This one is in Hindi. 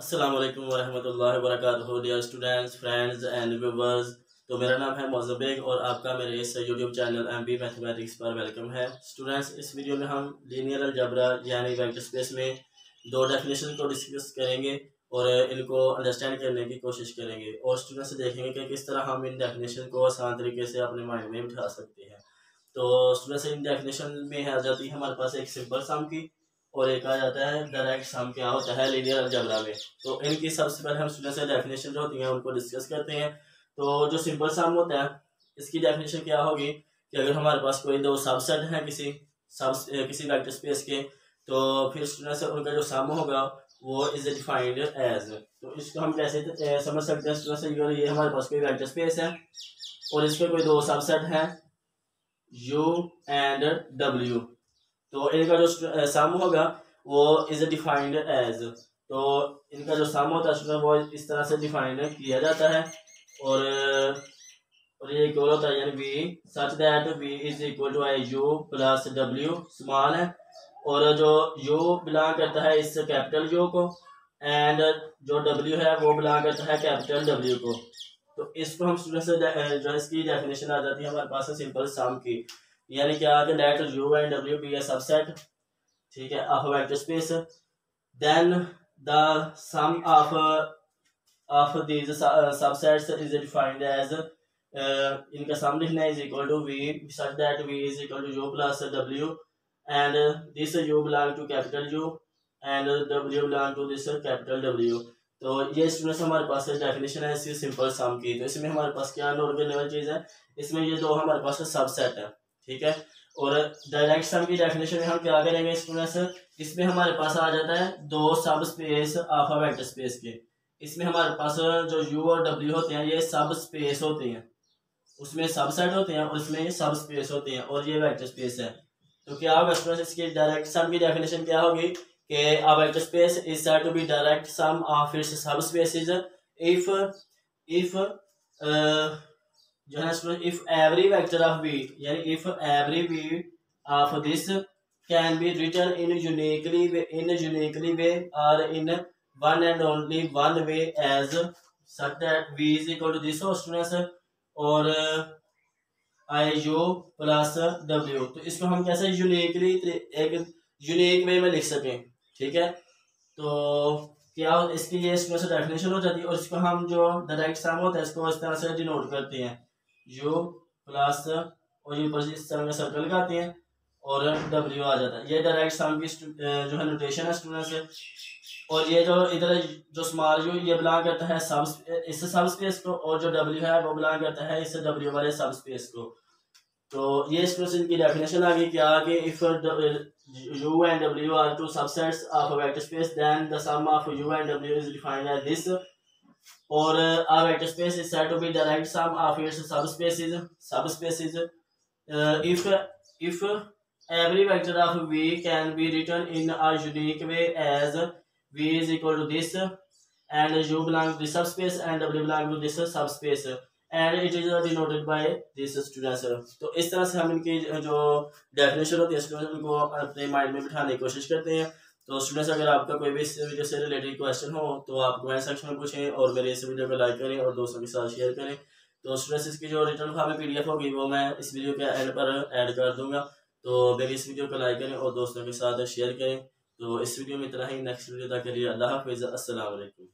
अस्सलाम वालेकुम वरहमतुल्लाहि वबरकातुहू dear students friends and viewers. तो मेरा नाम है मौज़ बेग और आपका मेरे इस यूट्यूब चैनल एमबी मैथमेटिक्स पर वेलकम है। स्टूडेंट्स, इस वीडियो में हम लीनियर अलजेब्रा यानी वेक्टर स्पेस में दो डेफिनेशन को डिस्कस करेंगे और इनको अंडरस्टैंड करने की कोशिश करेंगे और स्टूडेंट्स देखेंगे कि किस तरह हम इन डेफिनेशन को आसान तरीके से अपने माइंड में बिठा सकते हैं। तो स्टूडेंट्स, इन डेफिनेशन में आ जाती है हमारे पास एक सिंपल सम की और एक आ जाता है डायरेक्ट सम क्या होता है लीनियर अलजेब्रा में। तो इनकी सबसे पहले हम स्टूडेंट से डेफिनेशन जो होती है उनको डिस्कस करते हैं। तो जो सिंपल सम होता है इसकी डेफिनेशन क्या होगी कि अगर हमारे पास कोई दो सबसेट हैं किसी वेक्टर स्पेस के, तो फिर स्टूडेंट से उनका जो सम होगा वो इज डिफाइंड एज। तो इसको हम कैसे समझ सकते हैं स्टूडेंट से, ये हमारे पास कोई वेक्टर स्पेस है और इसके कोई दो सबसेट हैं u एंड w। तो इनका जो सम होगा वो इज डिफाइंड एज। तो इनका जो सम होता है वो इस तरह से डिफाइंड किया जाता है और ये इक्वल होता है यानी v such that v is equal to u plus w small है और जो u बिलोंग करता है इस कैपिटल u को एंड जो w है वो बिलोंग करता है कैपिटल w को। तो इसको हम स्टूडेंट से जो इसकी डेफिनेशन आ जाती है हमारे पास है सिंपल सम की, यानी क्या कि let u and w be a subset, ठीक है, of vector space, then the sum of these subsets is defined as, इनका सम लिखना है is equal to v such that v is equal to u plus w and this u belong to capital U and w belong to this capital W। तो ये स्टूडेंट्स हमारे पास डेफिनेशन है इसी सिंपल सम की। तो इसमें हमारे पास क्या नोट करने वाली चीज़ है, इसमें ये दो हमारे पास सबसेट है, ठीक है। और डायरेक्ट सम की डेफिनेशन में हम क्या करेंगे स्टूडेंट्स, इसमें हमारे पास आ जाता है दो सब space of a vector space के। इसमें हमारे पास जो u और w होते हैं ये सब स्पेस होते हैं, उसमें सबसेट होते हैं और इसमें ये सब स्पेस होते हैं और ये वेक्टर स्पेस है। तो क्या होगा स्टूडेंट्स, इसकी डायरेक्ट सम की डेफिनेशन क्या होगी कि a vector space is said to be direct sum of its subspaces if जो है student if every vector of v, यानी if every v of this can be written in uniquely way or in one and only one way as such that v is equal to this हो स्टूडेंट्स और i u प्लस w। तो इसको हम कैसे यूनिकली एक यूनिक वे में लिख सकें, ठीक है। तो क्या इसकी ये इसमें से डेफिनेशन हो जाती है और इसको हम जो डायरेक्ट सम होता है इसको इस तरह से डिनोट करते हैं u प्लस और ये ऊपर इस तरह का सर्कल लगाते हैं और w आ जाता है। ये डायरेक्ट सम की जो है नोटेशन है स्टूडेंट्स। और ये जो इधर जो स्मॉल u ये बिलोंग करता है इस सब स्पेस को और जो w है वो बिलोंग करता है इस w वाले सब स्पेस को। तो ये स्टूडेंट्स इनकी डेफिनेशन आ गई क्या कि if u and w are two subsets of a vector space then the sum of u and w is defined as this, or a vector space is said to be direct sum of its subspaces if every vector of v can be written in a unique way as v is equal to this and u belongs to this subspace and w belongs to this subspace and it is denoted by this students। तो इस तरह से हम इनकी जो डेफिनेशन होती है स्टूडेंट्स उनको अपने माइंड में बिठाने की कोशिश करते हैं। तो स्टूडेंट्स, अगर आपका कोई भी इस वीडियो से रिलेटेड क्वेश्चन हो तो आप कमेंट सेक्शन में पूछें और मेरे इस वीडियो को लाइक करें और दोस्तों के साथ शेयर करें। तो स्टूडेंट्स, इसकी जो रिटर्न फॉर्म में PDF होगी वो मैं इस वीडियो के एंड पर ऐड कर दूंगा। तो मेरी इस वीडियो को लाइक करें और दोस्तों के साथ शेयर करें। तो इस वीडियो में इतना ही, नेक्स्ट वीडियो तक के लिए अल्लाह हाफिज़, अस्सलाम वालेकुम।